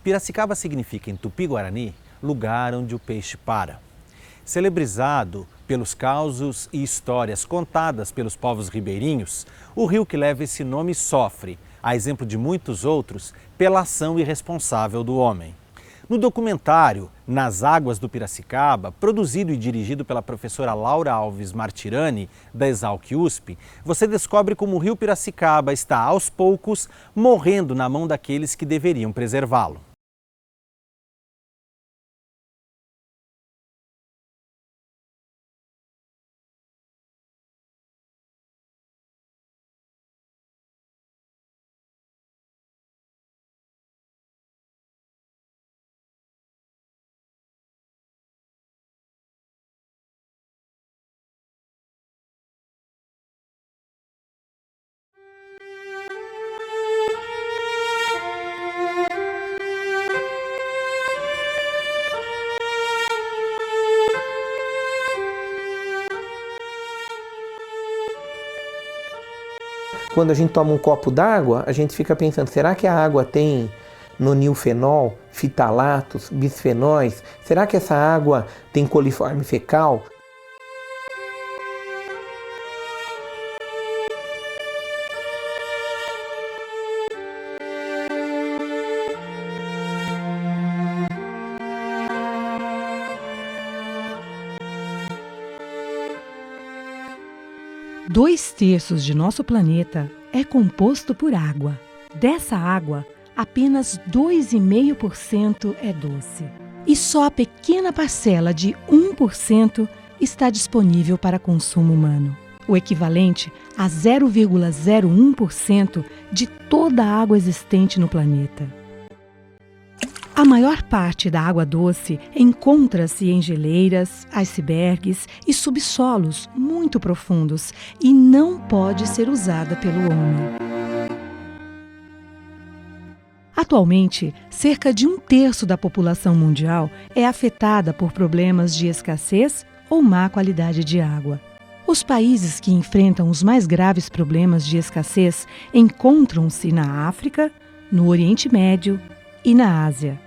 Piracicaba significa, em Tupi-Guarani, lugar onde o peixe para. Celebrizado pelos causos e histórias contadas pelos povos ribeirinhos, o rio que leva esse nome sofre, a exemplo de muitos outros, pela ação irresponsável do homem. No documentário Nas Águas do Piracicaba, produzido e dirigido pela professora Laura Alves Martirani, da Exalc-USP, você descobre como o rio Piracicaba está, aos poucos, morrendo na mão daqueles que deveriam preservá-lo. Quando a gente toma um copo d'água, a gente fica pensando, será que a água tem nonilfenol, fitalatos, bisfenóis? Será que essa água tem coliforme fecal? Dois terços de nosso planeta é composto por água. Dessa água, apenas 2,5% é doce. E só a pequena parcela de 1% está disponível para consumo humano. O equivalente a 0,01% de toda a água existente no planeta. A maior parte da água doce encontra-se em geleiras, icebergs e subsolos muito profundos e não pode ser usada pelo homem. Atualmente, cerca de 1/3 da população mundial é afetada por problemas de escassez ou má qualidade de água. Os países que enfrentam os mais graves problemas de escassez encontram-se na África, no Oriente Médio e na Ásia.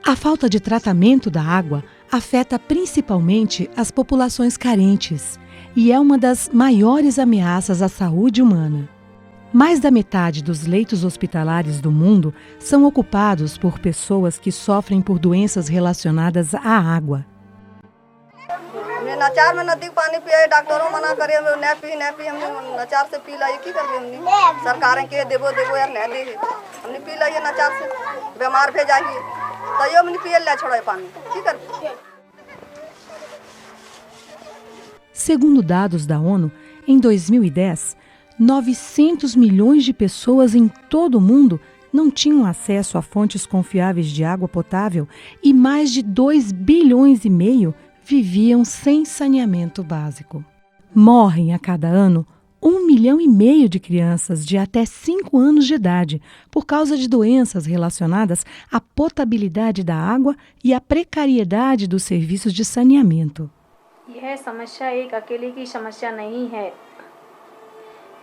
A falta de tratamento da água afeta principalmente as populações carentes e é uma das maiores ameaças à saúde humana. Mais da metade dos leitos hospitalares do mundo são ocupados por pessoas que sofrem por doenças relacionadas à água. Segundo dados da ONU, em 2010, 900 milhões de pessoas em todo o mundo não tinham acesso a fontes confiáveis de água potável e mais de 2,5 bilhões viviam sem saneamento básico. Morrem a cada ano 1,5 milhão de crianças de até 5 anos de idade por causa de doenças relacionadas à potabilidade da água e à precariedade dos serviços de saneamento. यह समस्या एक अकेले की समस्या नहीं है।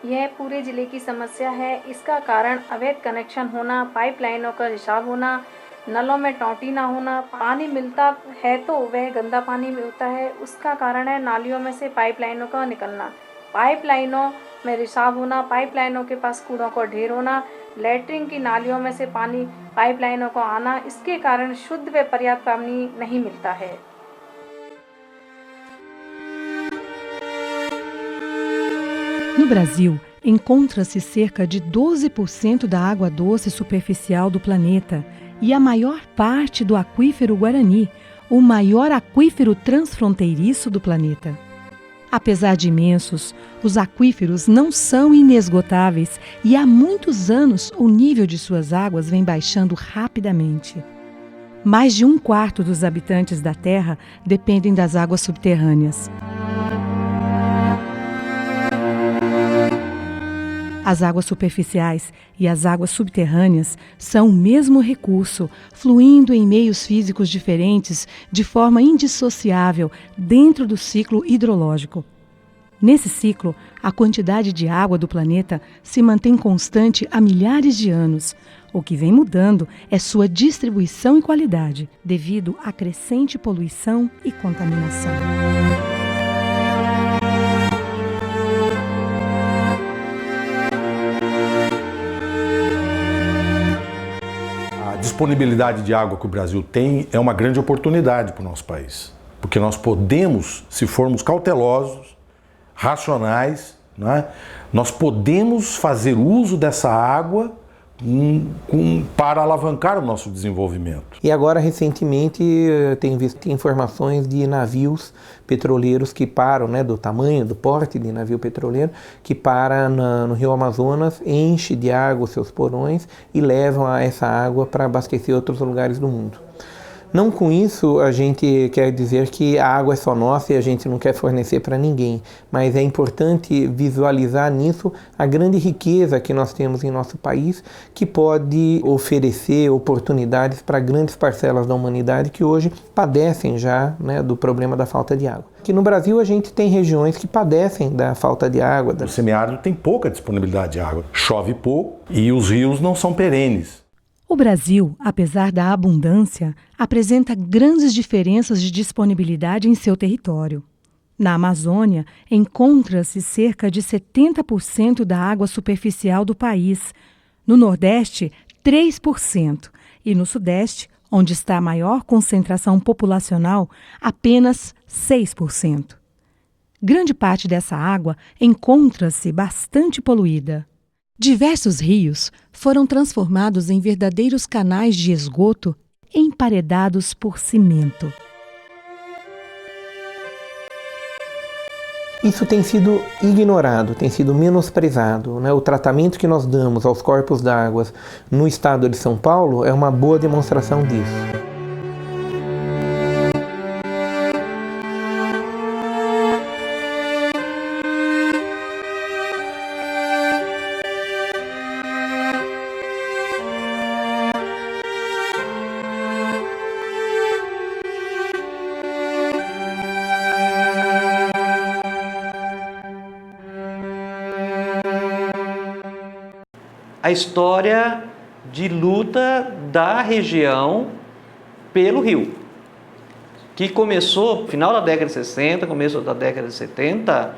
यह पूरे जिले की समस्या है। इसका कारण अवैध कनेक्शन होना, पाइपलाइनों का रिसाव होना, नलों में टोंटी ना होना, पानी मिलता है तो वह गंदा पानी होता है। उसका कारण है नालियों में से पाइपलाइनों का निकलना, पाइपलाइनों में रिसाव होना, पाइपलाइनों के पास कूड़ों का ढेर होना, लैट्रिन की नालियों में से पानी पाइपलाइनों को आना। इसके कारण शुद्ध व पर्याप्त पानी नहीं मिलता है। No Brasil, encontra-se cerca de 12% da água doce superficial do planeta e a maior parte do aquífero Guarani, o maior aquífero transfronteiriço do planeta. Apesar de imensos, os aquíferos não são inesgotáveis e há muitos anos o nível de suas águas vem baixando rapidamente. Mais de 1/4 dos habitantes da Terra dependem das águas subterrâneas. As águas superficiais e as águas subterrâneas são o mesmo recurso, fluindo em meios físicos diferentes de forma indissociável dentro do ciclo hidrológico. Nesse ciclo, a quantidade de água do planeta se mantém constante há milhares de anos, O que vem mudando é sua distribuição e qualidade, devido à crescente poluição e contaminação. A disponibilidade de água que o Brasil tem é uma grande oportunidade para o nosso país, porque nós podemos, se formos cautelosos, racionais, né, nós podemos fazer uso dessa água para alavancar o nosso desenvolvimento. E agora, recentemente, tem visto informações de navios petroleiros que param, né, do tamanho, do porte de navio petroleiro, que para no Rio Amazonas, enche de água os seus porões e levam essa água para abastecer outros lugares do mundo. Não com isso a gente quer dizer que a água é só nossa e a gente não quer fornecer para ninguém, mas é importante visualizar nisso a grande riqueza que nós temos em nosso país, que pode oferecer oportunidades para grandes parcelas da humanidade que hoje padecem já, né, do problema da falta de água. Aqui no Brasil a gente tem regiões que padecem da falta de água. O semiárido tem pouca disponibilidade de água, chove pouco e os rios não são perenes. O Brasil, apesar da abundância, apresenta grandes diferenças de disponibilidade em seu território. Na Amazônia, encontra-se cerca de 70% da água superficial do país. No Nordeste, 3%. E no Sudeste, onde está a maior concentração populacional, apenas 6%. Grande parte dessa água encontra-se bastante poluída. Diversos rios foram transformados em verdadeiros canais de esgoto emparedados por cimento. Isso tem sido ignorado, tem sido menosprezado, né? O tratamento que nós damos aos corpos d'água no estado de São Paulo é uma boa demonstração disso. A história de luta da região pelo rio, que começou no final da década de 60, começo da década de 70,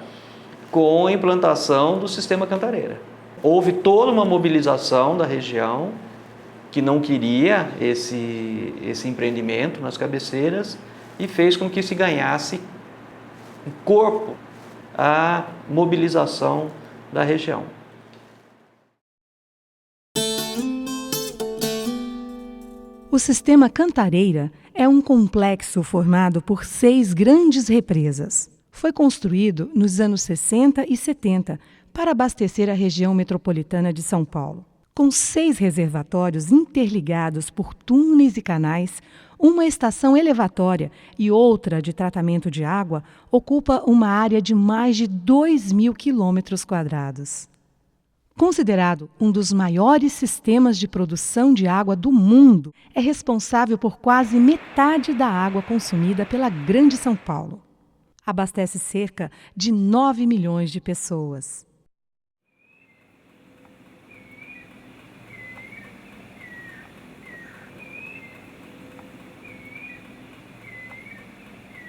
com a implantação do sistema Cantareira. Houve toda uma mobilização da região que não queria esse empreendimento nas cabeceiras e fez com que se ganhasse um corpo à mobilização da região. O sistema Cantareira é um complexo formado por 6 grandes represas. Foi construído nos anos 60 e 70 para abastecer a região metropolitana de São Paulo. Com 6 reservatórios interligados por túneis e canais, uma estação elevatória e outra de tratamento de água, ocupa uma área de mais de 2.000 km². Considerado um dos maiores sistemas de produção de água do mundo, é responsável por quase metade da água consumida pela Grande São Paulo. Abastece cerca de 9 milhões de pessoas.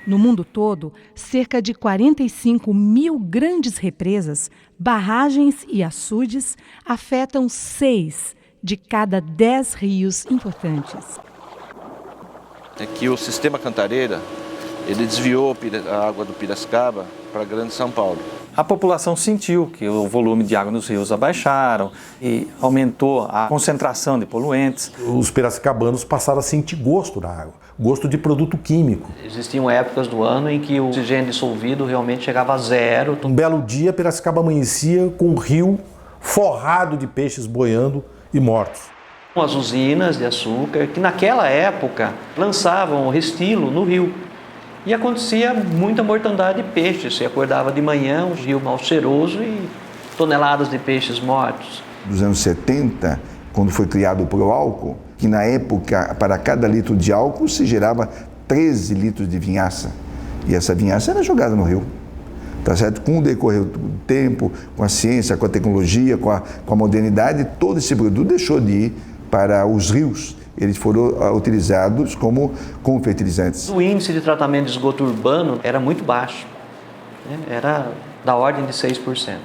No mundo todo, cerca de 45 mil grandes represas, barragens e açudes afetam 6 de cada 10 rios importantes. É que o sistema Cantareira, ele desviou a água do Piracicaba para a Grande São Paulo. A população sentiu que o volume de água nos rios abaixaram e aumentou a concentração de poluentes. Os piracicabanos passaram a sentir gosto da água, gosto de produto químico. Existiam épocas do ano em que o oxigênio dissolvido realmente chegava a 0. Um belo dia, Piracicaba amanhecia com um rio forrado de peixes boiando e mortos. As usinas de açúcar, que naquela época lançavam o restilo no rio. E acontecia muita mortandade de peixes. Você acordava de manhã, um rio mal cheiroso e toneladas de peixes mortos. Dos anos 70, quando foi criado o Proálcool, que na época, para cada litro de álcool, se gerava 13 litros de vinhaça. E essa vinhaça era jogada no rio. Tá certo? Com o decorrer do tempo, com a ciência, com a tecnologia, com a modernidade, todo esse produto deixou de ir para os rios, eles foram utilizados como fertilizantes. O índice de tratamento de esgoto urbano era muito baixo, né? Era da ordem de 6%.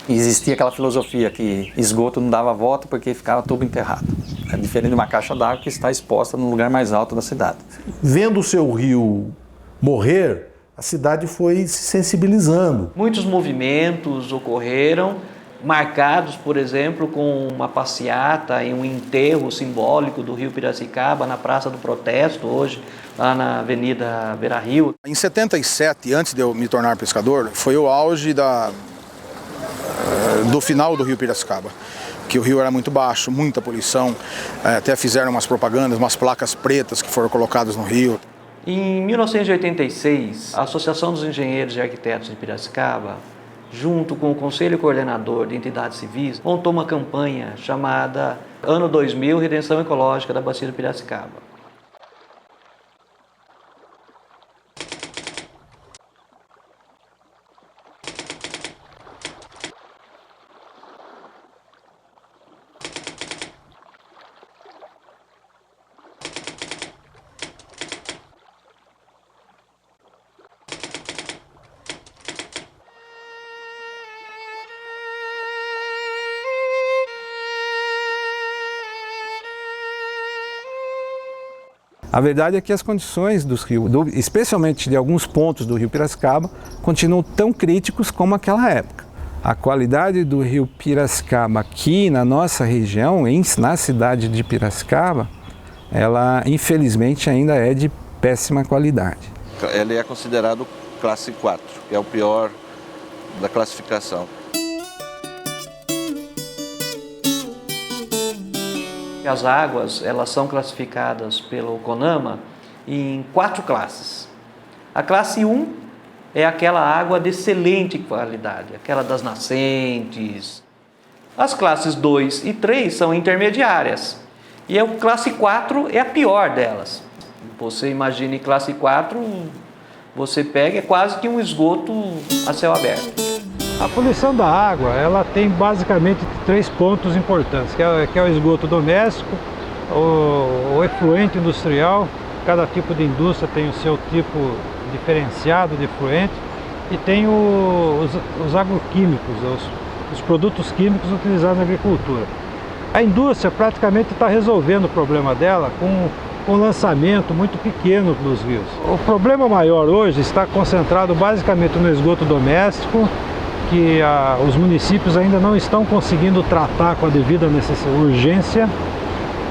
E existia aquela filosofia que esgoto não dava volta porque ficava tubo enterrado. É diferente de uma caixa d'água que está exposta no lugar mais alto da cidade. Vendo o seu rio morrer, a cidade foi se sensibilizando. Muitos movimentos ocorreram, marcados, por exemplo, com uma passeata e um enterro simbólico do rio Piracicaba na Praça do Protesto, hoje, lá na Avenida Beira-Rio. Em 77, antes de eu me tornar pescador, foi o auge do final do rio Piracicaba, que o rio era muito baixo, muita poluição, até fizeram umas propagandas, umas placas pretas que foram colocadas no rio. Em 1986, a Associação dos Engenheiros e Arquitetos de Piracicaba, junto com o Conselho Coordenador de Entidades Civis, montou uma campanha chamada Ano 2000, Redenção Ecológica da Bacia do Piracicaba. A verdade é que as condições dos rios, especialmente de alguns pontos do rio Piracicaba, continuam tão críticos como aquela época. A qualidade do rio Piracicaba aqui na nossa região, na cidade de Piracicaba, ela infelizmente ainda é de péssima qualidade. Ele é considerado classe 4, que é o pior da classificação. As águas, elas são classificadas pelo CONAMA em 4 classes. A classe 1 é aquela água de excelente qualidade, aquela das nascentes. As classes 2 e 3 são intermediárias. E a classe 4 é a pior delas. Você imagine classe 4, você pega, é quase que um esgoto a céu aberto. A poluição da água, ela tem basicamente 3 pontos importantes, que é o esgoto doméstico, o efluente industrial. Cada tipo de indústria tem o seu tipo diferenciado de efluente, e tem os agroquímicos, os produtos químicos utilizados na agricultura. A indústria praticamente está resolvendo o problema dela com um lançamento muito pequeno dos rios. O problema maior hoje está concentrado basicamente no esgoto doméstico, que os municípios ainda não estão conseguindo tratar com a devida urgência,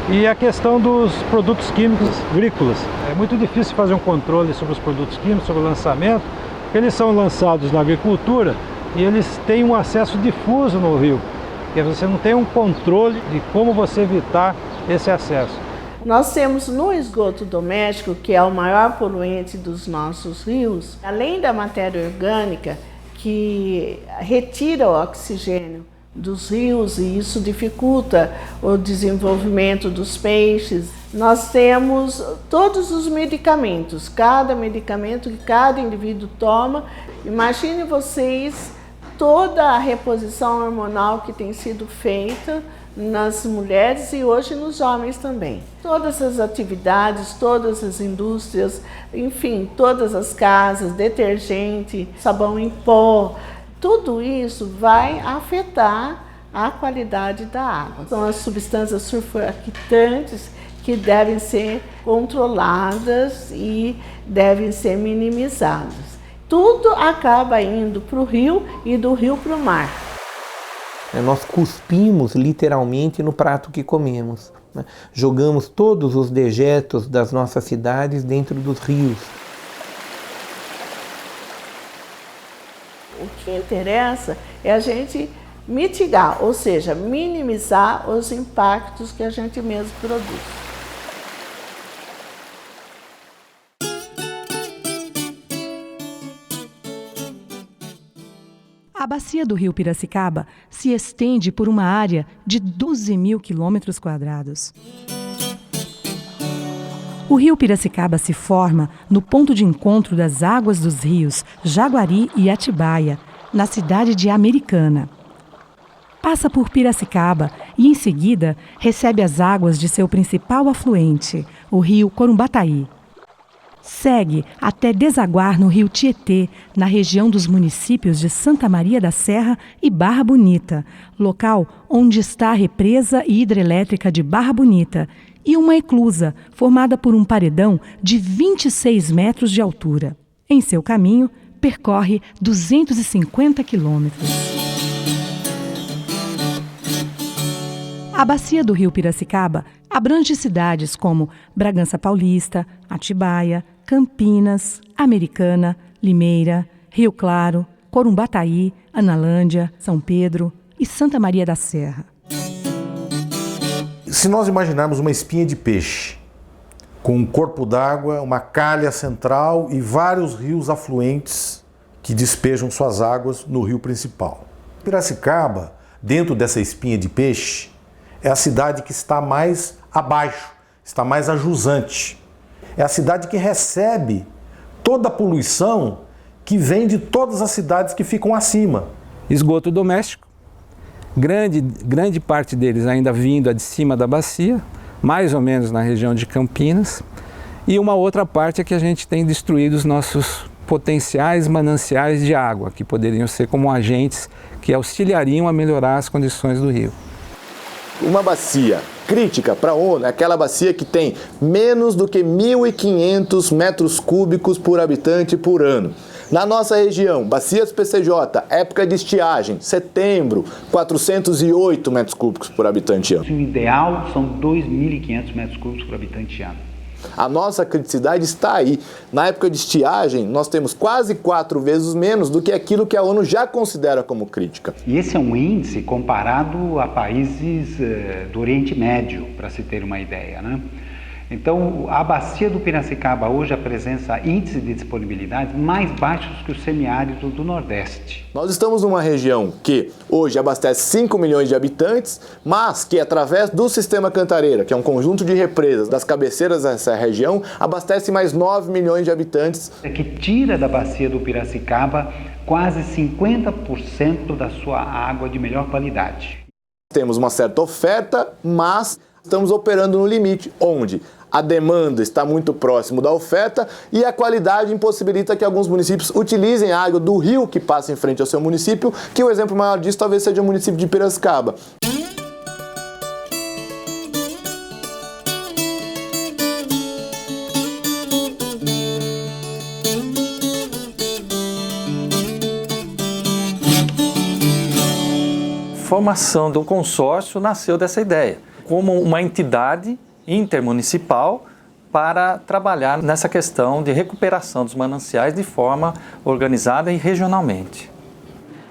e a questão dos produtos químicos agrícolas. É muito difícil fazer um controle sobre os produtos químicos, sobre o lançamento, porque eles são lançados na agricultura e eles têm um acesso difuso no rio, porque você não tem um controle de como você evitar esse acesso. Nós temos no esgoto doméstico, que é o maior poluente dos nossos rios, além da matéria orgânica, que retira o oxigênio dos rios e isso dificulta o desenvolvimento dos peixes. Nós temos todos os medicamentos, cada medicamento que cada indivíduo toma. Imagine vocês toda a reposição hormonal que tem sido feita nas mulheres e hoje nos homens também. Todas as atividades, todas as indústrias, enfim, todas as casas, detergente, sabão em pó, tudo isso vai afetar a qualidade da água. São as substâncias surfactantes que devem ser controladas e devem ser minimizadas. Tudo acaba indo para o rio e do rio para o mar. Nós cuspimos literalmente no prato que comemos, né? Jogamos todos os dejetos das nossas cidades dentro dos rios. O que interessa é a gente mitigar, ou seja, minimizar os impactos que a gente mesmo produz. A bacia do rio Piracicaba se estende por uma área de 12.000 quilômetros quadrados. O rio Piracicaba se forma no ponto de encontro das águas dos rios Jaguari e Atibaia, na cidade de Americana. Passa por Piracicaba e, em seguida, recebe as águas de seu principal afluente, o rio Corumbataí. Segue até desaguar no rio Tietê, na região dos municípios de Santa Maria da Serra e Barra Bonita, local onde está a represa e hidrelétrica de Barra Bonita, e uma eclusa formada por um paredão de 26 metros de altura. Em seu caminho, percorre 250 quilômetros. A bacia do rio Piracicaba abrange cidades como Bragança Paulista, Atibaia, Campinas, Americana, Limeira, Rio Claro, Corumbataí, Analândia, São Pedro e Santa Maria da Serra. Se nós imaginarmos uma espinha de peixe, com um corpo d'água, uma calha central e vários rios afluentes que despejam suas águas no rio principal. Piracicaba, dentro dessa espinha de peixe, é a cidade que está mais abaixo, está mais a jusante. É a cidade que recebe toda a poluição que vem de todas as cidades que ficam acima. Esgoto doméstico, grande parte deles ainda vindo de cima da bacia, mais ou menos na região de Campinas, e uma outra parte é que a gente tem destruído os nossos potenciais mananciais de água, que poderiam ser como agentes que auxiliariam a melhorar as condições do rio. Uma bacia crítica para a ONU é aquela bacia que tem menos do que 1.500 metros cúbicos por habitante por ano. Na nossa região, bacias PCJ, época de estiagem, setembro, 408 metros cúbicos por habitante ano. O ideal são 2.500 metros cúbicos por habitante ano. A nossa criticidade está aí. Na época de estiagem, nós temos quase 4 vezes menos do que aquilo que a ONU já considera como crítica. E esse é um índice comparado a países do Oriente Médio, para se ter uma ideia, né? Então, a bacia do Piracicaba hoje apresenta índices de disponibilidade mais baixos que o semiárido do Nordeste. Nós estamos numa região que hoje abastece 5 milhões de habitantes, mas que através do Sistema Cantareira, que é um conjunto de represas das cabeceiras dessa região, abastece mais 9 milhões de habitantes. Que tira da bacia do Piracicaba quase 50% da sua água de melhor qualidade. Temos uma certa oferta, mas estamos operando no limite, onde a demanda está muito próximo da oferta e a qualidade impossibilita que alguns municípios utilizem a água do rio que passa em frente ao seu município, que o exemplo maior disso talvez seja o município de Piracicaba. A formação do consórcio nasceu dessa ideia, como uma entidade intermunicipal para trabalhar nessa questão de recuperação dos mananciais de forma organizada e regionalmente.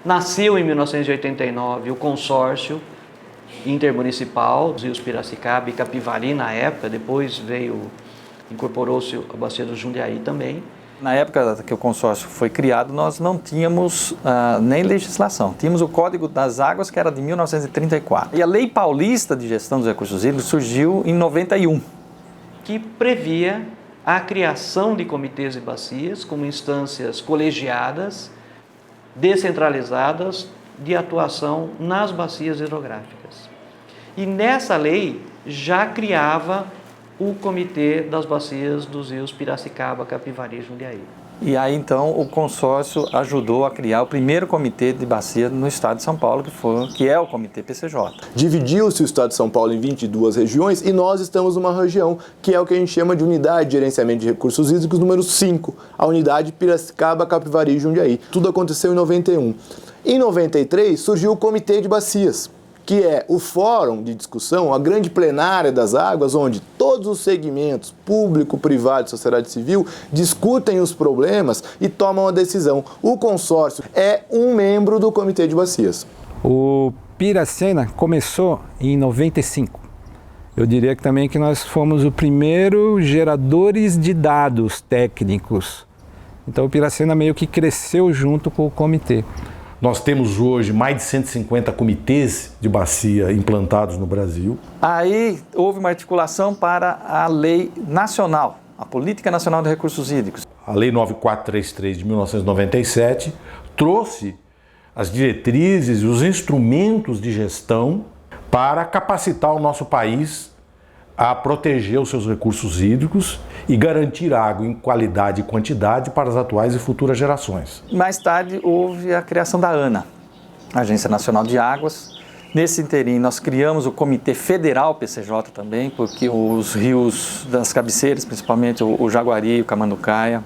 Nasceu em 1989 o consórcio intermunicipal dos rios Piracicaba e Capivari na época, depois incorporou-se a bacia do Jundiaí também. Na época que o consórcio foi criado, nós não tínhamos nem legislação. Tínhamos o Código das Águas, que era de 1934. E a Lei Paulista de Gestão dos Recursos Hídricos surgiu em 91. Que previa a criação de comitês de bacias como instâncias colegiadas, descentralizadas, de atuação nas bacias hidrográficas. E nessa lei já criava o Comitê das Bacias dos Rios Piracicaba, Capivari e Jundiaí. E aí, então, o consórcio ajudou a criar o primeiro comitê de bacia no estado de São Paulo, que é o Comitê PCJ. Dividiu-se o estado de São Paulo em 22 regiões e nós estamos numa região que é o que a gente chama de Unidade de Gerenciamento de Recursos Hídricos número 5, a unidade Piracicaba, Capivari e Jundiaí. Tudo aconteceu em 91. Em 93 surgiu o Comitê de Bacias, que é o fórum de discussão, a grande plenária das águas, onde todos os segmentos, público, privado e sociedade civil, discutem os problemas e tomam a decisão. O consórcio é um membro do Comitê de Bacias. O Piracena começou em 95. Eu diria que também que nós fomos o primeiro geradores de dados técnicos. Então o Piracena meio que cresceu junto com o comitê. Nós temos hoje mais de 150 comitês de bacia implantados no Brasil. Aí houve uma articulação para a lei nacional, a Política Nacional de Recursos Hídricos. A Lei 9433 de 1997 trouxe as diretrizes e os instrumentos de gestão para capacitar o nosso país a proteger os seus recursos hídricos e garantir água em qualidade e quantidade para as atuais e futuras gerações. Mais tarde houve a criação da ANA, Agência Nacional de Águas. Nesse interim nós criamos o Comitê Federal PCJ também, porque os rios das cabeceiras, principalmente o Jaguari, o Camanducaia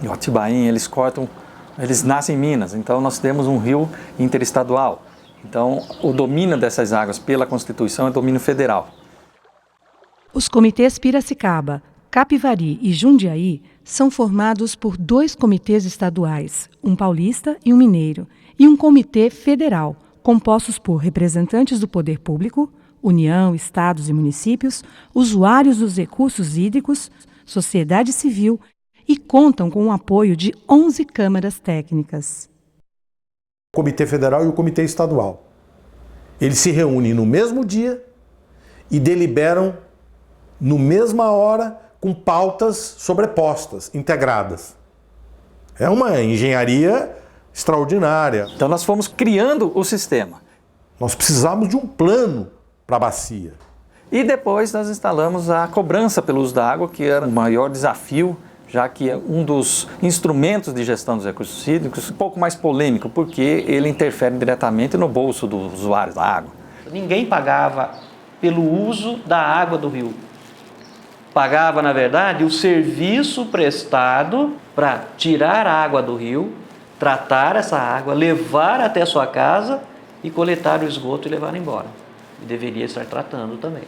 e o Atibainha, eles nascem em Minas, então nós temos um rio interestadual. Então o domínio dessas águas pela Constituição é domínio federal. Os comitês Piracicaba, Capivari e Jundiaí são formados por 2 comitês estaduais, um paulista e um mineiro, e um comitê federal, compostos por representantes do poder público, União, estados e municípios, usuários dos recursos hídricos, sociedade civil e contam com o apoio de 11 câmaras técnicas. O Comitê Federal e o Comitê Estadual. Eles se reúnem no mesmo dia e deliberam no mesma hora com pautas sobrepostas, integradas. É uma engenharia extraordinária. Então nós fomos criando o sistema. Nós precisamos de um plano para a bacia. E depois nós instalamos a cobrança pelo uso da água, que era o maior desafio, já que é um dos instrumentos de gestão dos recursos hídricos, um pouco mais polêmico, porque ele interfere diretamente no bolso dos usuários da água. Ninguém pagava pelo uso da água do rio. Pagava, na verdade, o serviço prestado para tirar a água do rio, tratar essa água, levar até a sua casa e coletar o esgoto e levar embora. E deveria estar tratando também.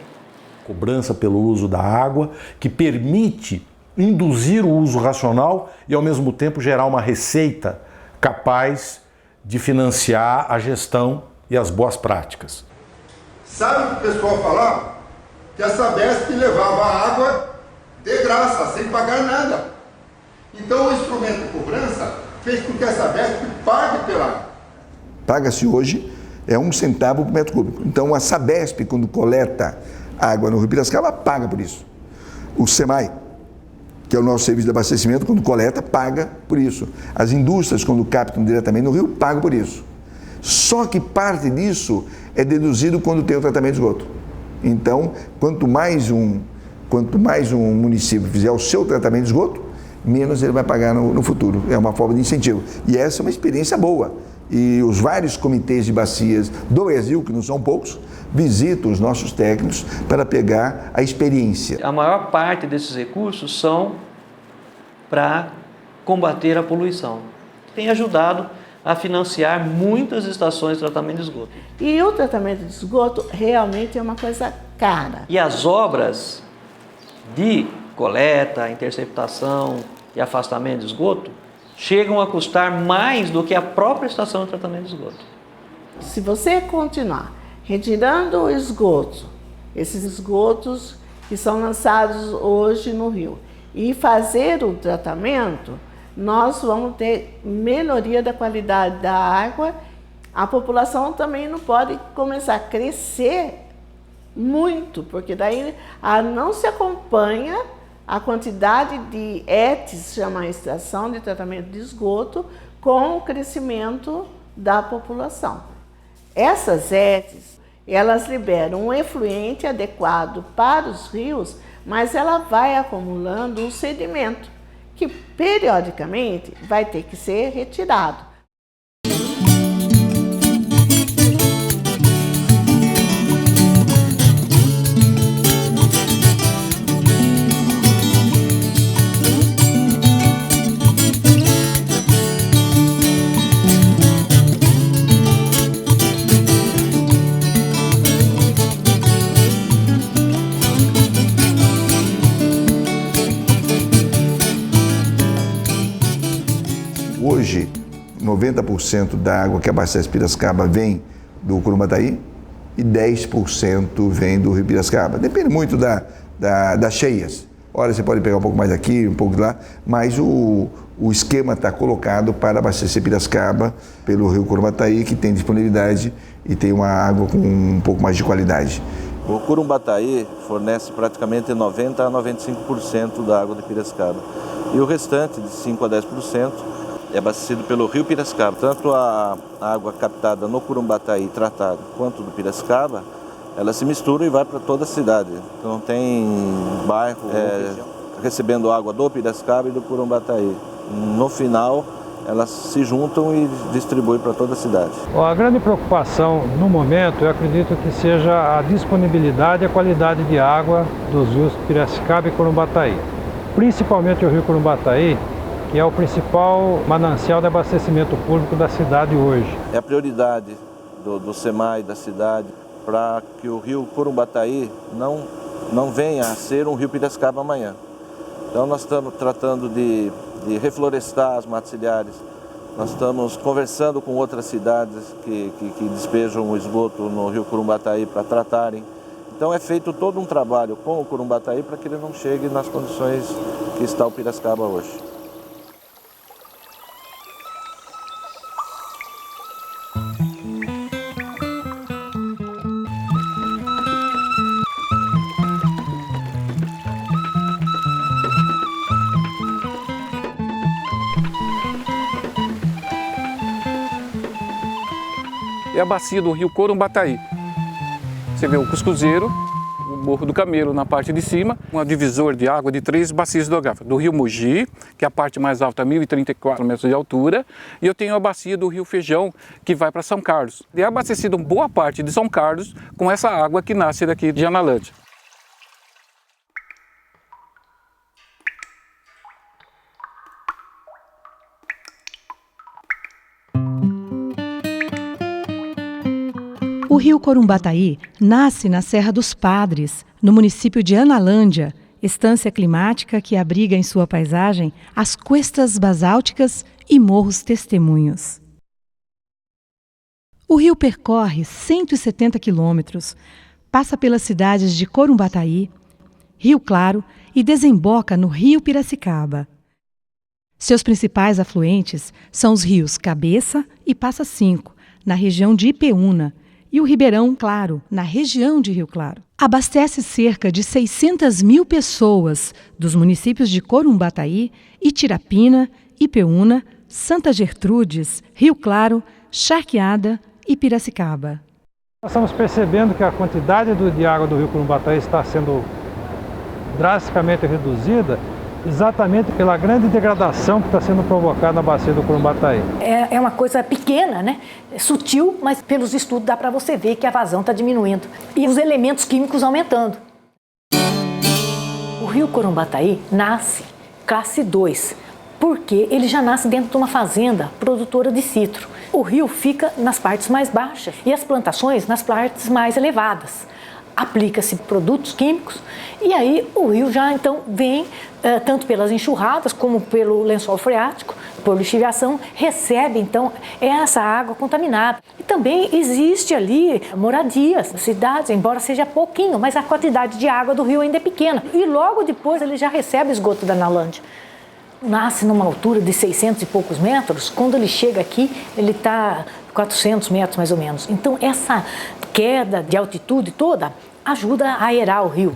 Cobrança pelo uso da água, que permite induzir o uso racional e, ao mesmo tempo, gerar uma receita capaz de financiar a gestão e as boas práticas. Sabe o que o pessoal falava? Que a Sabesp levava a água de graça, sem pagar nada. Então o instrumento de cobrança fez com que a Sabesp pague pela água. Paga-se hoje 1 centavo por metro cúbico. Então a Sabesp, quando coleta água no Rio Piracicaba, paga por isso. O SEMAI, que é o nosso serviço de abastecimento, quando coleta, paga por isso. As indústrias, quando captam diretamente no rio, pagam por isso. Só que parte disso é deduzido quando tem o tratamento de esgoto. Então, quanto mais um município fizer o seu tratamento de esgoto, menos ele vai pagar no futuro. É uma forma de incentivo. E essa é uma experiência boa. E os vários comitês de bacias do Brasil, que não são poucos, visitam os nossos técnicos para pegar a experiência. A maior parte desses recursos são para combater a poluição. Tem ajudado a financiar muitas estações de tratamento de esgoto. E o tratamento de esgoto realmente é uma coisa cara. E as obras de coleta, interceptação e afastamento de esgoto chegam a custar mais do que a própria estação de tratamento de esgoto. Se você continuar retirando o esgoto, esses esgotos que são lançados hoje no rio, e fazer o tratamento, nós vamos ter melhoria da qualidade da água. A população também não pode começar a crescer muito, porque daí não se acompanha a quantidade de ETs, chama a estação de tratamento de esgoto, com o crescimento da população. Essas ETs, elas liberam um efluente adequado para os rios, mas ela vai acumulando um sedimento que periodicamente vai ter que ser retirado. Hoje, 90% da água que abastece Piracicaba vem do Curumbataí e 10% vem do Rio Piracicaba. Depende muito das cheias. Ora, você pode pegar um pouco mais daqui, um pouco de lá, mas o esquema está colocado para abastecer Piracicaba pelo Rio Curumbataí, que tem disponibilidade e tem uma água com um pouco mais de qualidade. O Curumbataí fornece praticamente 90% a 95% da água de Piracicaba. E o restante, de 5% a 10%, é abastecido pelo Rio Piracicaba. Tanto a água captada no Curumbataí tratada quanto do Piracicaba ela se mistura e vai para toda a cidade. Então tem bairro recebendo água do Piracicaba e do Curumbataí. No final, elas se juntam e distribuem para toda a cidade. A grande preocupação no momento, eu acredito que seja a disponibilidade e a qualidade de água dos rios Piracicaba e Curumbataí. Principalmente o rio Curumbataí, que é o principal manancial de abastecimento público da cidade hoje. É a prioridade do SEMAI da cidade para que o rio Curumbataí não venha a ser um rio Piracicaba amanhã. Então nós estamos tratando de reflorestar as matas ciliares, nós estamos conversando com outras cidades que despejam o esgoto no rio Curumbataí para tratarem. Então é feito todo um trabalho com o Curumbataí para que ele não chegue nas condições que está o Piracicaba hoje. É a bacia do rio Curumbataí. Você vê o Cuscuzeiro, o Morro do Camelo na parte de cima, um divisor de água de 3 bacias hidrográficas. Do rio Mogi, que é a parte mais alta, 1.034 metros de altura, e eu tenho a bacia do rio Feijão, que vai para São Carlos. E é abastecido boa parte de São Carlos com essa água que nasce daqui de Analândia. O rio Curumbataí nasce na Serra dos Padres, no município de Analândia, estância climática que abriga em sua paisagem as cuestas basálticas e morros testemunhos. O rio percorre 170 quilômetros, passa pelas cidades de Curumbataí, Rio Claro e desemboca no rio Piracicaba. Seus principais afluentes são os rios Cabeça e Passa Cinco, na região de Ipeúna, e o Ribeirão Claro, na região de Rio Claro. Abastece cerca de 600 mil pessoas dos municípios de Curumbataí, Itirapina, Ipeúna, Santa Gertrudes, Rio Claro, Charqueada e Piracicaba. Nós estamos percebendo que a quantidade de água do rio Curumbataí está sendo drasticamente reduzida, exatamente pela grande degradação que está sendo provocada na bacia do Curumbataí. É uma coisa pequena, né? É sutil, mas pelos estudos dá para você ver que a vazão está diminuindo e os elementos químicos aumentando. O rio Curumbataí nasce classe 2, porque ele já nasce dentro de uma fazenda produtora de citro. O rio fica nas partes mais baixas e as plantações nas partes mais elevadas. Aplica-se produtos químicos e aí o rio já então vem, tanto pelas enxurradas como pelo lençol freático, por lixiviação, recebe então essa água contaminada. E também existe ali moradias, cidades, embora seja pouquinho, mas a quantidade de água do rio ainda é pequena. E logo depois ele já recebe esgoto da Analândia. Nasce numa altura de 600 e poucos metros, quando ele chega aqui, ele está 400 metros mais ou menos. Então essa queda de altitude toda ajuda a aerar o rio.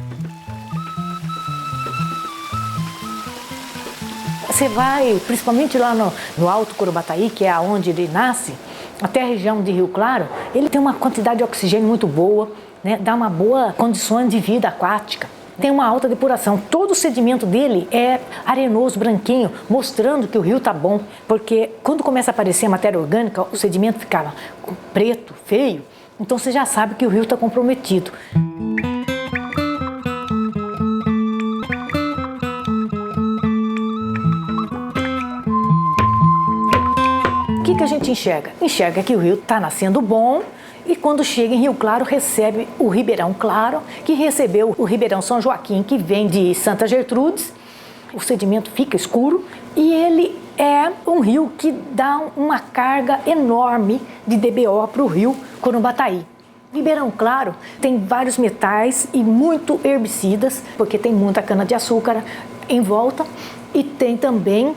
Você vai, principalmente lá no Alto Curumbataí, que é onde ele nasce, até a região de Rio Claro, ele tem uma quantidade de oxigênio muito boa, né? Dá uma boa condições de vida aquática. Tem uma alta depuração. Todo o sedimento dele é arenoso, branquinho, mostrando que o rio está bom. Porque quando começa a aparecer a matéria orgânica, o sedimento ficava preto, feio. Então você já sabe que o rio está comprometido. O que a gente enxerga? Enxerga que o rio está nascendo bom. E quando chega em Rio Claro, recebe o Ribeirão Claro, que recebeu o Ribeirão São Joaquim, que vem de Santa Gertrudes. O sedimento fica escuro e ele é um rio que dá uma carga enorme de DBO para o rio Curumbataí. Ribeirão Claro tem vários metais e muito herbicidas, porque tem muita cana-de-açúcar em volta. E tem também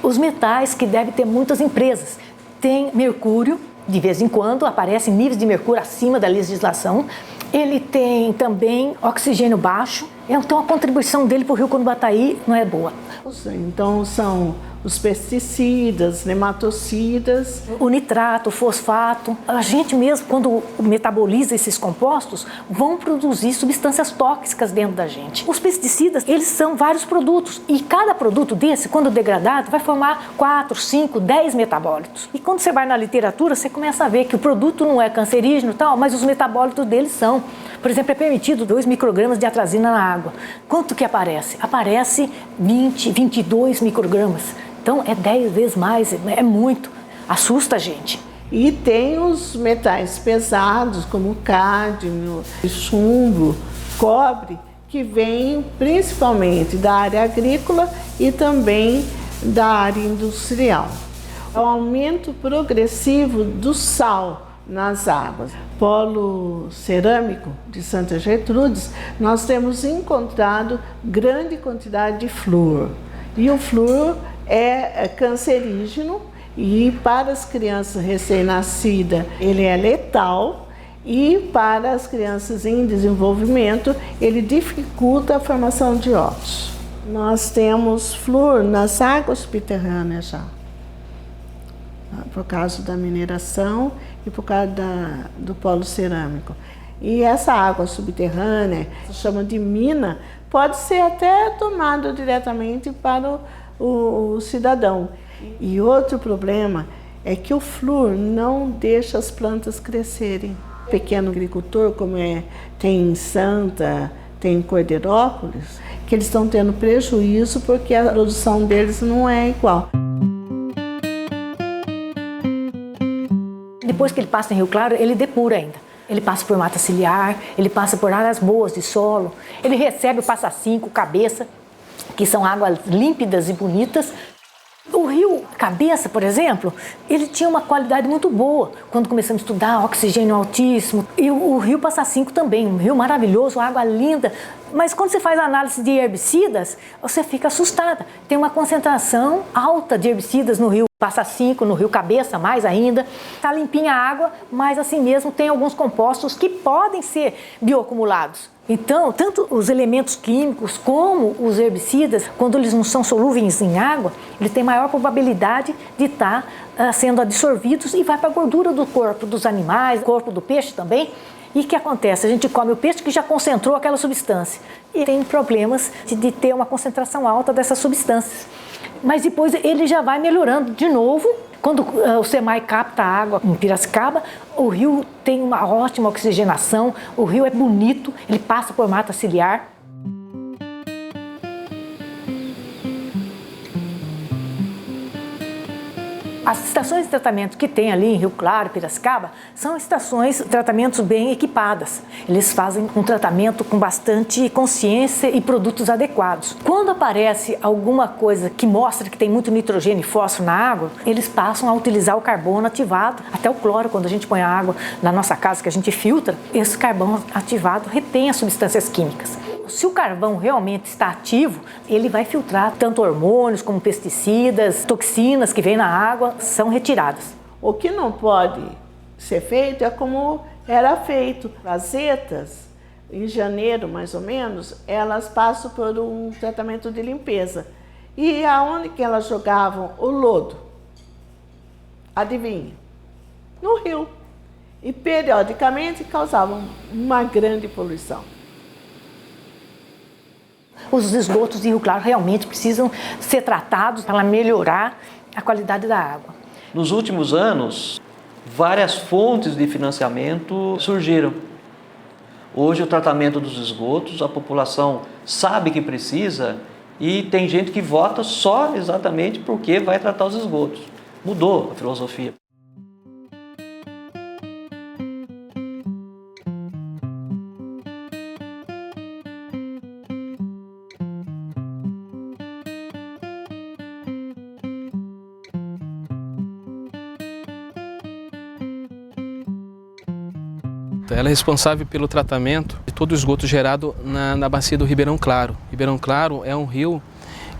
os metais que devem ter muitas empresas. Tem mercúrio. De vez em quando aparecem níveis de mercúrio acima da legislação. Ele tem também oxigênio baixo, então a contribuição dele para o rio Curumbataí não é boa. Então são os pesticidas, nematocidas. O nitrato, o fosfato. A gente mesmo, quando metaboliza esses compostos, vão produzir substâncias tóxicas dentro da gente. Os pesticidas, eles são vários produtos. E cada produto desse, quando degradado, vai formar 4, 5, 10 metabólitos. E quando você vai na literatura, você começa a ver que o produto não é cancerígeno e tal, mas os metabólitos deles são. Por exemplo, é permitido 2 microgramas de atrazina na água. Quanto que aparece? Aparece 20, 22 microgramas. Então é 10 vezes mais, é muito. Assusta a gente. E tem os metais pesados, como cádmio, chumbo, cobre, que vêm principalmente da área agrícola e também da área industrial. O aumento progressivo do sal nas águas. Polo cerâmico de Santa Gertrudes, nós temos encontrado grande quantidade de flúor. E o flúor é cancerígeno e para as crianças recém-nascidas ele é letal e para as crianças em desenvolvimento ele dificulta a formação de óvulos. Nós temos flúor nas águas subterrâneas já, por causa da mineração e por causa do polo cerâmico. E essa água subterrânea, se chama de mina, pode ser até tomada diretamente para o cidadão. E outro problema é que o flúor não deixa as plantas crescerem. O pequeno agricultor, como tem em Santa, tem em Cordeirópolis, que eles estão tendo prejuízo porque a produção deles não é igual. Depois que ele passa em Rio Claro, ele depura ainda. Ele passa por mata ciliar, ele passa por áreas boas de solo, ele recebe o Passa Cinco, Cabeça, que são águas límpidas e bonitas. O rio Cabeça, por exemplo, ele tinha uma qualidade muito boa quando começamos a estudar oxigênio altíssimo. E o rio Passa Cinco também, um rio maravilhoso, água linda. Mas quando você faz a análise de herbicidas, você fica assustada. Tem uma concentração alta de herbicidas no rio Passa Cinco, no rio Cabeça, mais ainda. Está limpinha a água, mas assim mesmo tem alguns compostos que podem ser bioacumulados. Então, tanto os elementos químicos como os herbicidas, quando eles não são solúveis em água, eles têm maior probabilidade de estar sendo absorvidos e vai para a gordura do corpo dos animais, do corpo do peixe também. E o que acontece? A gente come o peixe que já concentrou aquela substância e tem problemas de ter uma concentração alta dessas substâncias. Mas depois ele já vai melhorando de novo. Quando o SEMAI capta a água em Piracicaba, o rio tem uma ótima oxigenação, o rio é bonito, ele passa por mata ciliar. As estações de tratamento que tem ali em Rio Claro, Piracicaba, são estações de tratamentos bem equipadas. Eles fazem um tratamento com bastante consciência e produtos adequados. Quando aparece alguma coisa que mostra que tem muito nitrogênio e fósforo na água, eles passam a utilizar o carbono ativado. Até o cloro, quando a gente põe a água na nossa casa, que a gente filtra, esse carbono ativado retém as substâncias químicas. Se o carvão realmente está ativo, ele vai filtrar tanto hormônios como pesticidas, toxinas que vêm na água, são retiradas. O que não pode ser feito é como era feito. As zetas, em janeiro mais ou menos, elas passam por um tratamento de limpeza. E aonde que elas jogavam o lodo? Adivinha? No rio. E periodicamente causavam uma grande poluição. Os esgotos de Rio Claro realmente precisam ser tratados para melhorar a qualidade da água. Nos últimos anos, várias fontes de financiamento surgiram. Hoje, o tratamento dos esgotos, a população sabe que precisa e tem gente que vota só exatamente porque vai tratar os esgotos. Mudou a filosofia. Ela é responsável pelo tratamento de todo o esgoto gerado na bacia do Ribeirão Claro. Ribeirão Claro é um rio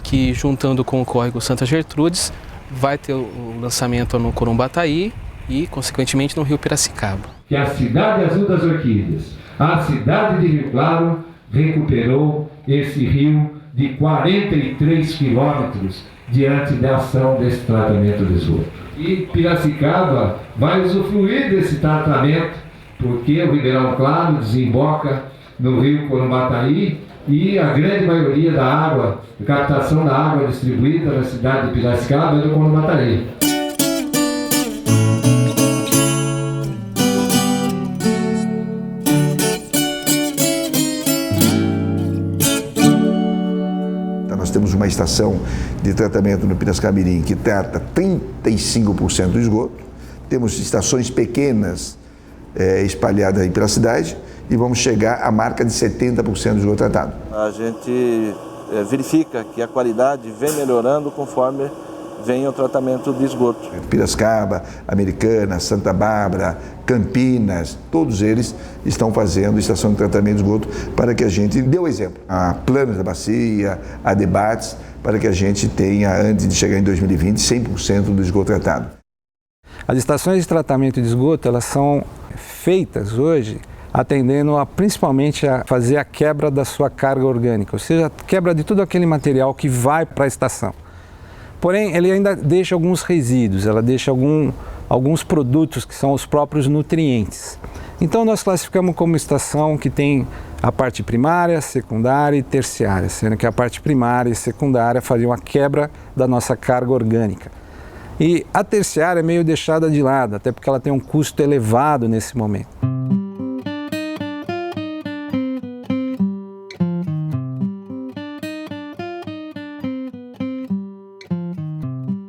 que, juntando com o córrego Santa Gertrudes, vai ter o lançamento no Corumbataí e, consequentemente, no rio Piracicaba. Que a cidade azul das orquídeas, a cidade de Rio Claro, recuperou esse rio de 43 quilômetros diante da ação desse tratamento de esgoto. E Piracicaba vai usufruir desse tratamento porque o Ribeirão Claro desemboca no rio Corumbataí e a grande maioria da água, a captação da água distribuída na cidade de Piracicaba é do Corumbataí. Nós temos uma estação de tratamento no Piracicaba-Mirim que trata 35% do esgoto. Temos estações pequenas espalhadas aí pela cidade e vamos chegar à marca de 70% do esgoto tratado. A gente verifica que a qualidade vem melhorando conforme vem o tratamento de esgoto. Piracicaba, Americana, Santa Bárbara, Campinas, todos eles estão fazendo estação de tratamento de esgoto para que a gente dê o exemplo. Há planos da bacia, há debates para que a gente tenha, antes de chegar em 2020, 100% do esgoto tratado. As estações de tratamento de esgoto, elas são feitas hoje atendendo principalmente a fazer a quebra da sua carga orgânica, ou seja, a quebra de todo aquele material que vai para a estação. Porém, ele ainda deixa alguns resíduos, ela deixa alguns produtos que são os próprios nutrientes. Então, nós classificamos como estação que tem a parte primária, secundária e terciária, sendo que a parte primária e secundária fariam a quebra da nossa carga orgânica. E a terciária é meio deixada de lado, até porque ela tem um custo elevado nesse momento.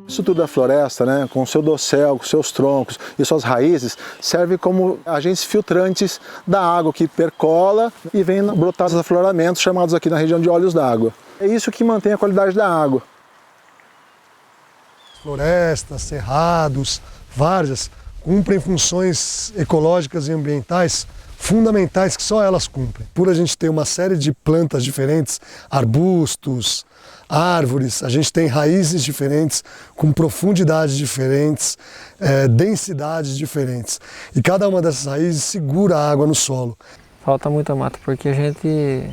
Isso tudo da floresta, né, com o seu dossel, com seus troncos e suas raízes, serve como agentes filtrantes da água que percola e vem brotar os afloramentos chamados aqui na região de olhos d'água. É isso que mantém a qualidade da água. Florestas, cerrados, várzeas cumprem funções ecológicas e ambientais fundamentais que só elas cumprem. Por a gente ter uma série de plantas diferentes, arbustos, árvores, a gente tem raízes diferentes, com profundidades diferentes, densidades diferentes. E cada uma dessas raízes segura a água no solo. Falta muita mata, porque a gente...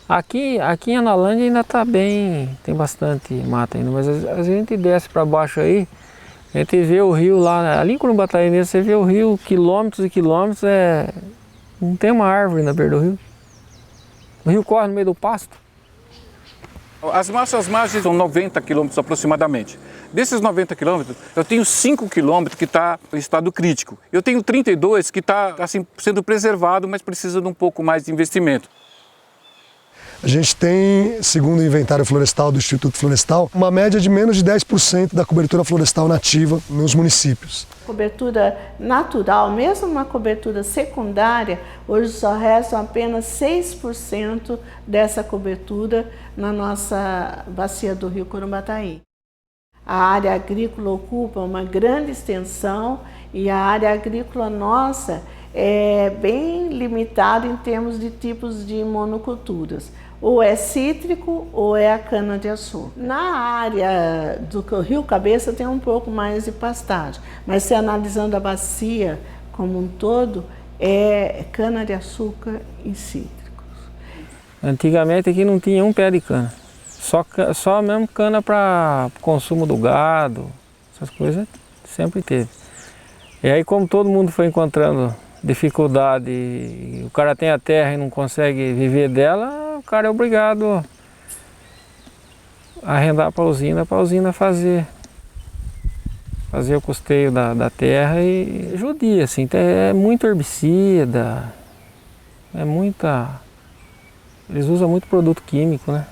Aqui em Analândia ainda está bem, tem bastante mata ainda, mas a gente desce para baixo aí, a gente vê o rio lá, ali em Corumbataí mesmo, você vê o rio quilômetros e quilômetros, não tem uma árvore na beira do rio. O rio corre no meio do pasto. As nossas margens são 90 quilômetros aproximadamente. Desses 90 quilômetros, eu tenho 5 quilômetros que está em estado crítico. Eu tenho 32 que está assim, sendo preservado, mas precisa de um pouco mais de investimento. A gente tem, segundo o inventário florestal do Instituto Florestal, uma média de menos de 10% da cobertura florestal nativa nos municípios. Cobertura natural, mesmo uma cobertura secundária, hoje só restam apenas 6% dessa cobertura na nossa bacia do rio Corumbataí. A área agrícola ocupa uma grande extensão e a área agrícola nossa é bem limitada em termos de tipos de monoculturas. Ou é cítrico ou é a cana-de-açúcar. Na área do Rio Cabeça tem um pouco mais de pastagem, mas se analisando a bacia como um todo, é cana-de-açúcar e cítricos. Antigamente aqui não tinha um pé de cana, só mesmo cana para consumo do gado, essas coisas sempre teve. E aí como todo mundo foi encontrando dificuldade, o cara tem a terra e não consegue viver dela, o cara é obrigado a arrendar para a usina fazer o custeio da terra e judia, assim, é muito herbicida, eles usam muito produto químico, né?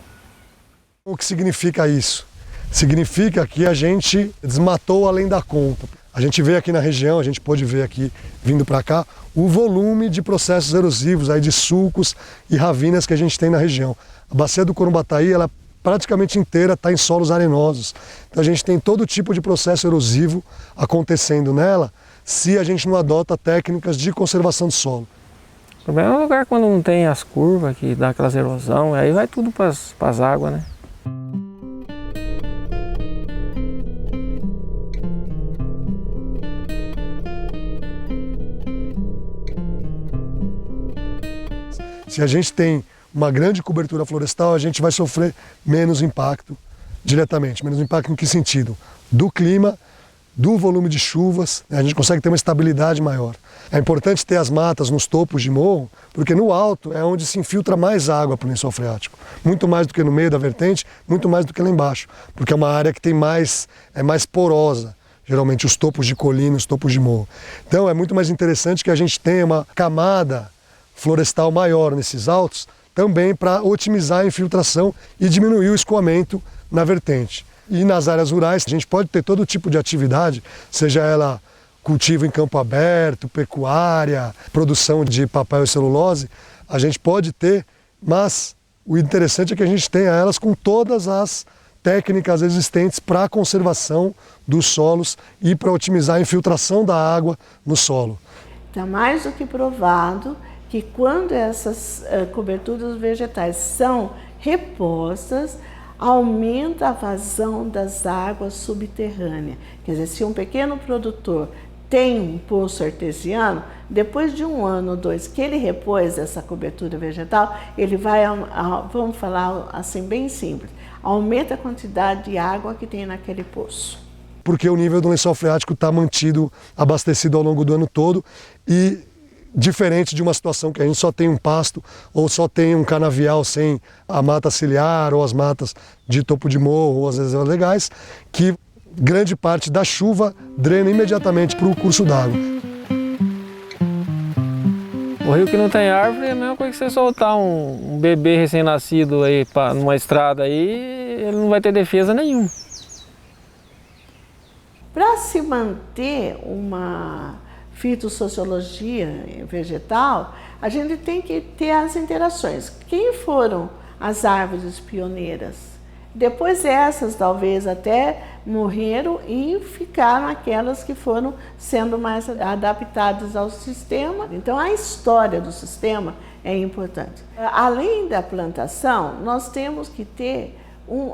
O que significa isso? Significa que a gente desmatou além da conta. A gente vê aqui na região, a gente pode ver aqui, vindo para cá, o volume de processos erosivos, aí de sulcos e ravinas que a gente tem na região. A bacia do Corumbataí, ela praticamente inteira está em solos arenosos. Então a gente tem todo tipo de processo erosivo acontecendo nela, se a gente não adota técnicas de conservação do solo. O problema é o lugar quando não tem as curvas, que dá aquelas erosão, aí vai tudo para as águas, né? Se a gente tem uma grande cobertura florestal, a gente vai sofrer menos impacto diretamente. Menos impacto em que sentido? Do clima, do volume de chuvas, a gente consegue ter uma estabilidade maior. É importante ter as matas nos topos de morro, porque no alto é onde se infiltra mais água para o lençol freático. Muito mais do que no meio da vertente, muito mais do que lá embaixo, porque é uma área que tem é mais porosa, geralmente os topos de colina, os topos de morro. Então é muito mais interessante que a gente tenha uma camada florestal maior nesses altos, também para otimizar a infiltração e diminuir o escoamento na vertente. E nas áreas rurais, a gente pode ter todo tipo de atividade, seja ela cultivo em campo aberto, pecuária, produção de papel e celulose, a gente pode ter, mas o interessante é que a gente tenha elas com todas as técnicas existentes para a conservação dos solos e para otimizar a infiltração da água no solo. Está mais do que provado que quando essas coberturas vegetais são repostas, aumenta a vazão das águas subterrâneas. Quer dizer, se um pequeno produtor tem um poço artesiano, depois de 1 ano ou 2 que ele repôs essa cobertura vegetal, ele vai, vamos falar assim bem simples, aumenta a quantidade de água que tem naquele poço. Porque o nível do lençol freático está mantido, abastecido ao longo do ano todo e diferente de uma situação que a gente só tem um pasto ou só tem um canavial sem a mata ciliar ou as matas de topo de morro ou as reservas legais, que grande parte da chuva drena imediatamente para o curso d'água. O rio que não tem árvore é a mesma coisa que você soltar um bebê recém-nascido aí numa estrada aí, ele não vai ter defesa nenhuma. Para se manter uma fitossociologia vegetal, a gente tem que ter as interações. Quem foram as árvores pioneiras? Depois essas talvez até morreram e ficaram aquelas que foram sendo mais adaptadas ao sistema. Então a história do sistema é importante. Além da plantação, nós temos que ter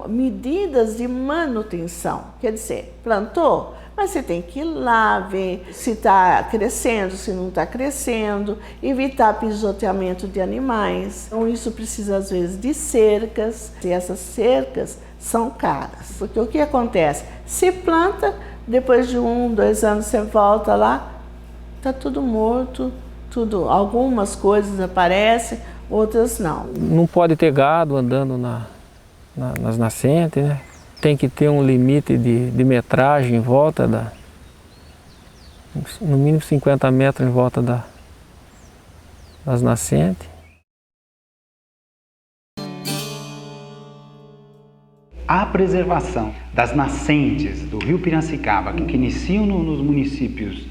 medidas de manutenção. Quer dizer, plantou, mas você tem que ir lá ver se está crescendo, se não está crescendo, evitar pisoteamento de animais. Então isso precisa às vezes de cercas, e essas cercas são caras. Porque o que acontece? Se planta, depois de 1, 2 anos você volta lá, está tudo morto, algumas coisas aparecem, outras não. Não pode ter gado andando nas nascentes, né? Tem que ter um limite de metragem em volta no mínimo 50 metros em volta das nascentes. A preservação das nascentes do rio Piracicaba, que iniciam nos municípios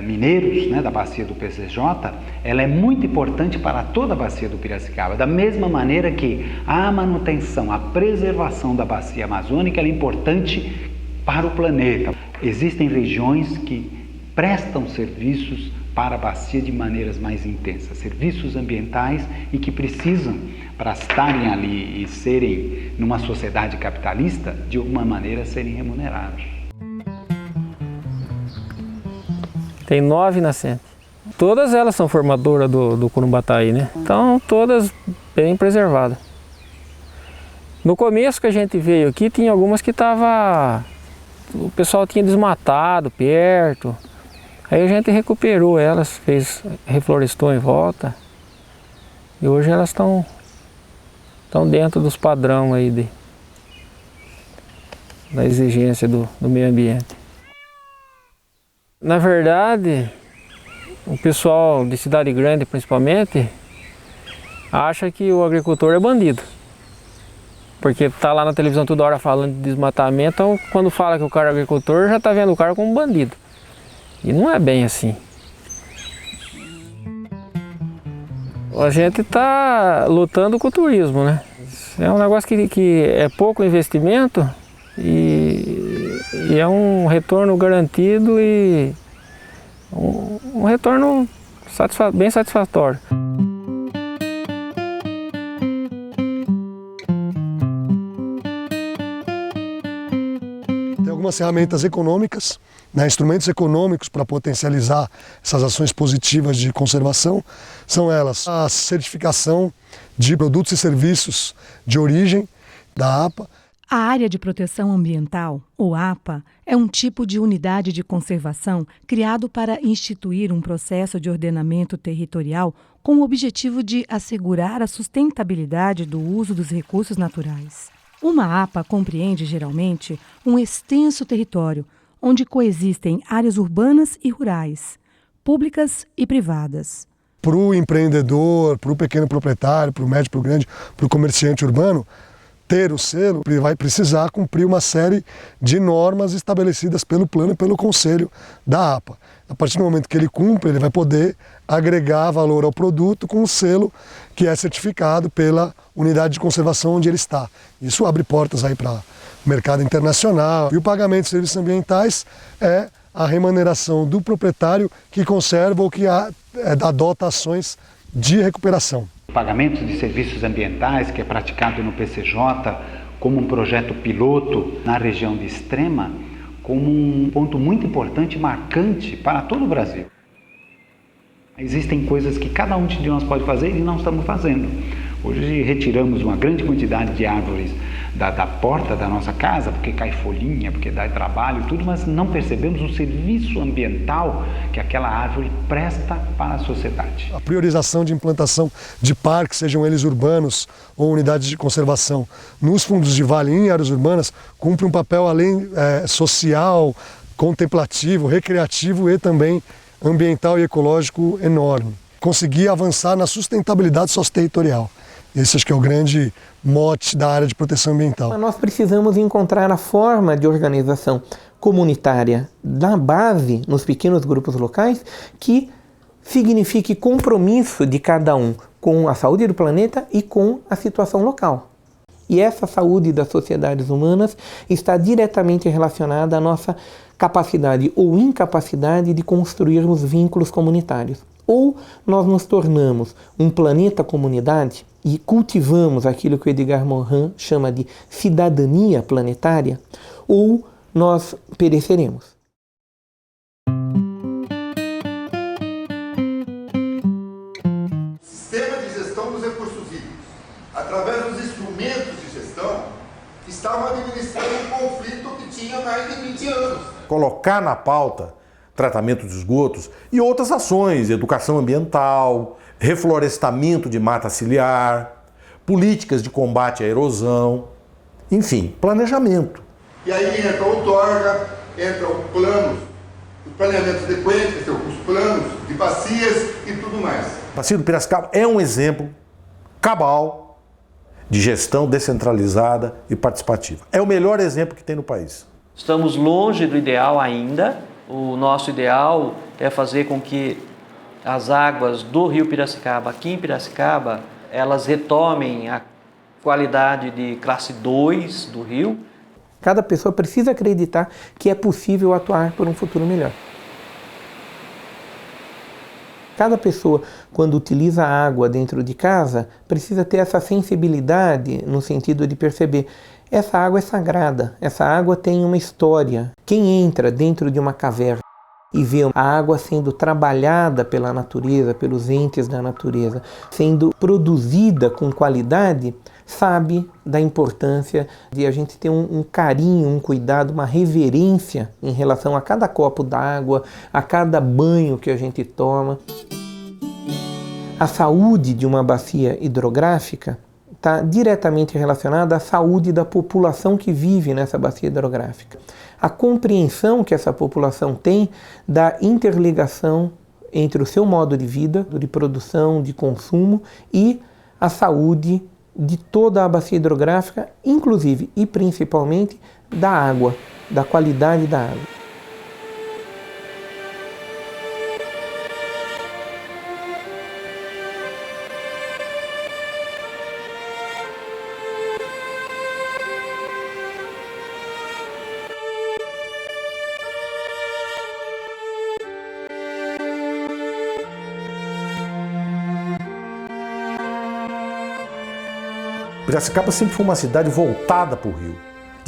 mineiros, né, da bacia do PCJ, ela é muito importante para toda a bacia do Piracicaba, da mesma maneira que a manutenção, a preservação da bacia amazônica ela é importante para o planeta. Existem regiões que prestam serviços para a bacia de maneiras mais intensas, serviços ambientais e que precisam, para estarem ali e serem numa sociedade capitalista, de alguma maneira serem remunerados. Tem 9 nascentes. Todas elas são formadoras do Corumbataí, né? Então, todas bem preservadas. No começo que a gente veio aqui, tinha algumas que o pessoal tinha desmatado perto. Aí a gente recuperou elas, reflorestou em volta. E hoje elas estão dentro dos padrões aí da exigência do meio ambiente. Na verdade, o pessoal de cidade grande principalmente acha que o agricultor é bandido. Porque está lá na televisão toda hora falando de desmatamento, então quando fala que o cara é agricultor, já está vendo o cara como bandido. E não é bem assim. A gente está lutando com o turismo, né? É um negócio que é pouco investimento e é um retorno garantido e um retorno bem satisfatório. algumas ferramentas econômicas, né, instrumentos econômicos para potencializar essas ações positivas de conservação. São elas a certificação de produtos e serviços de origem da APA. A Área de Proteção Ambiental, ou APA, é um tipo de unidade de conservação criado para instituir um processo de ordenamento territorial com o objetivo de assegurar a sustentabilidade do uso dos recursos naturais. Uma APA compreende, geralmente, um extenso território, onde coexistem áreas urbanas e rurais, públicas e privadas. Para o empreendedor, para o pequeno proprietário, para o médio, para o grande, para o comerciante urbano, ter o selo, ele vai precisar cumprir uma série de normas estabelecidas pelo plano e pelo conselho da APA. A partir do momento que ele cumpre, ele vai poder agregar valor ao produto com o selo que é certificado pela unidade de conservação onde ele está. Isso abre portas aí para o mercado internacional. E o pagamento de serviços ambientais é a remuneração do proprietário que conserva ou que adota ações de recuperação. O pagamento de serviços ambientais, que é praticado no PCJ como um projeto piloto na região de Extrema, como um ponto muito importante e marcante para todo o Brasil. Existem coisas que cada um de nós pode fazer e não estamos fazendo. Hoje retiramos uma grande quantidade de árvores da porta da nossa casa, porque cai folhinha, porque dá trabalho e tudo, mas não percebemos o serviço ambiental que aquela árvore presta para a sociedade. A priorização de implantação de parques, sejam eles urbanos ou unidades de conservação, nos fundos de vale em áreas urbanas, cumpre um papel além social, contemplativo, recreativo e também ambiental e ecológico enorme. Conseguir avançar na sustentabilidade socioterritorial. Esse acho que é o grande mote da área de proteção ambiental. Nós precisamos encontrar a forma de organização comunitária na base, nos pequenos grupos locais, que signifique compromisso de cada um com a saúde do planeta e com a situação local. E essa saúde das sociedades humanas está diretamente relacionada à nossa capacidade ou incapacidade de construirmos vínculos comunitários. Ou nós nos tornamos um planeta comunidade e cultivamos aquilo que o Edgar Morin chama de cidadania planetária, ou nós pereceremos. Sistema de gestão dos recursos hídricos, através dos instrumentos de gestão, estavam administrando um conflito que tinha mais de 20 anos. Colocar na pauta tratamento de esgotos e outras ações, educação ambiental, reflorestamento de mata ciliar, políticas de combate à erosão, enfim, planejamento. E aí entra o TORGA, entra o plano, os planeamentos de cuencas, os planos de bacias e tudo mais. A Bacia do Piracicaba é um exemplo cabal de gestão descentralizada e participativa. É o melhor exemplo que tem no país. Estamos longe do ideal ainda. O nosso ideal é fazer com que as águas do rio Piracicaba, aqui em Piracicaba, elas retomem a qualidade de classe 2 do rio. Cada pessoa precisa acreditar que é possível atuar por um futuro melhor. Cada pessoa, quando utiliza a água dentro de casa, precisa ter essa sensibilidade no sentido de perceber: essa água é sagrada, essa água tem uma história. Quem entra dentro de uma caverna e vê a água sendo trabalhada pela natureza, pelos entes da natureza, sendo produzida com qualidade, sabe da importância de a gente ter um carinho, um cuidado, uma reverência em relação a cada copo d'água, a cada banho que a gente toma. A saúde de uma bacia hidrográfica está diretamente relacionada à saúde da população que vive nessa bacia hidrográfica. A compreensão que essa população tem da interligação entre o seu modo de vida, de produção, de consumo e a saúde de toda a bacia hidrográfica, inclusive e principalmente da água, da qualidade da água. Piracicaba sempre foi uma cidade voltada para o rio,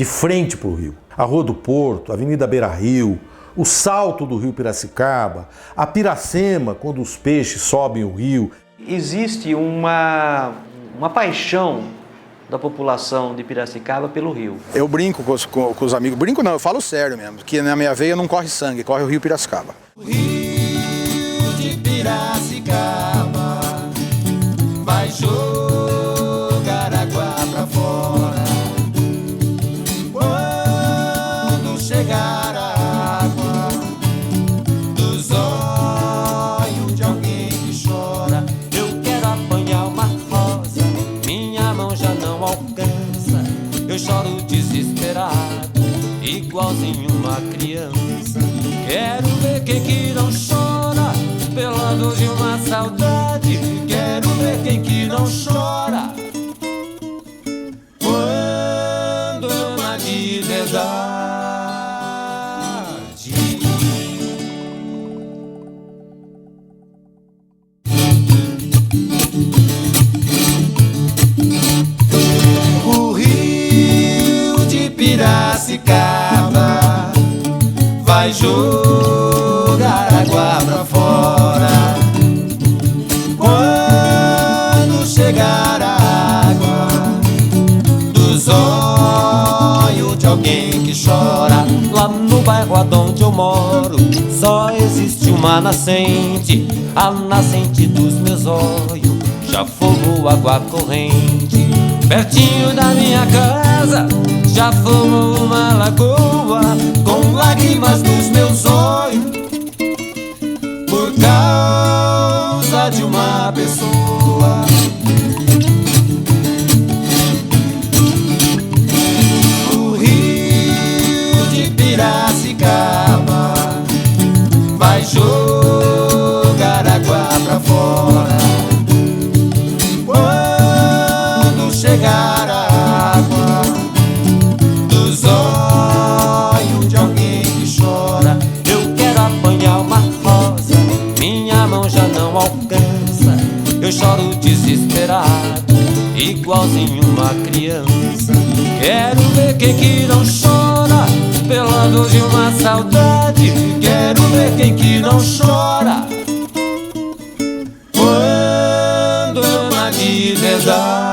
de frente para o rio. A Rua do Porto, a Avenida Beira-Rio, o salto do rio Piracicaba, a Piracema, quando os peixes sobem o rio. Existe uma paixão da população de Piracicaba pelo rio. Eu brinco com os amigos, brinco não, eu falo sério mesmo, que na minha veia não corre sangue, corre o rio Piracicaba. O rio de Piracicaba vai jogar água pra fora. Quando chegar a água dos olhos de alguém que chora, eu quero apanhar uma rosa, minha mão já não alcança, eu choro desesperado, igualzinho uma criança. Quero ver quem que não chora pela dor de uma saudade. Quero ver quem que não chora quando ama de verdade. O rio de Piracicaba vai jogar água pra fora. Quando chegar a água dos olhos de alguém que chora. Lá no bairro onde eu moro só existe uma nascente, a nascente dos meus olhos já formou água corrente. Pertinho da minha casa já formou uma lagoa com lágrimas nos meus olhos por causa de uma pessoa. O rio de Piracicaba vai jogar água pra fora. Quando chegar a água dos olhos de alguém que chora, eu quero apanhar uma rosa, minha mão já não alcança, eu choro desesperado, igualzinho uma criança. Quero ver quem que não chora pela dor de uma saudade. Quero ver quem que não chora quando ama de verdade.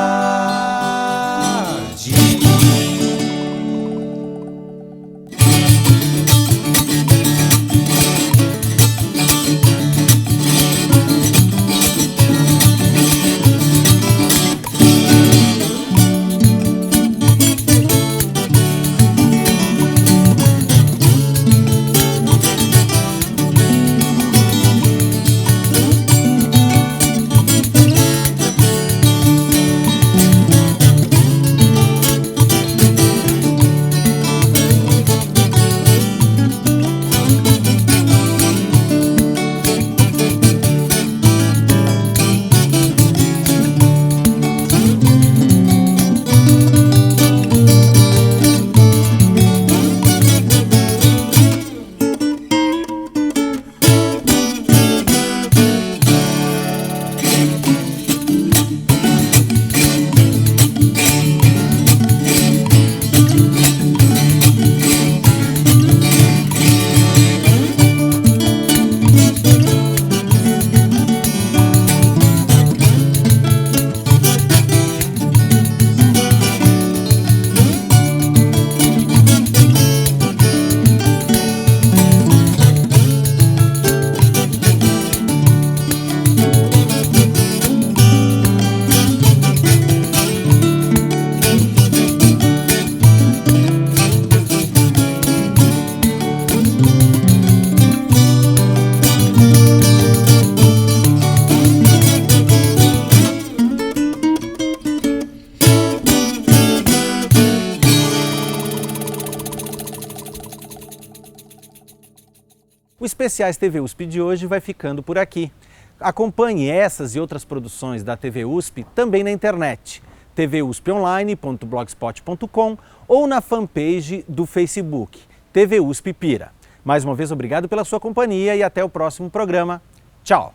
O Especiais TV USP de hoje vai ficando por aqui. Acompanhe essas e outras produções da TV USP também na internet, tvusponline.blogspot.com ou na fanpage do Facebook, TV USP Pira. Mais uma vez, obrigado pela sua companhia e até o próximo programa. Tchau!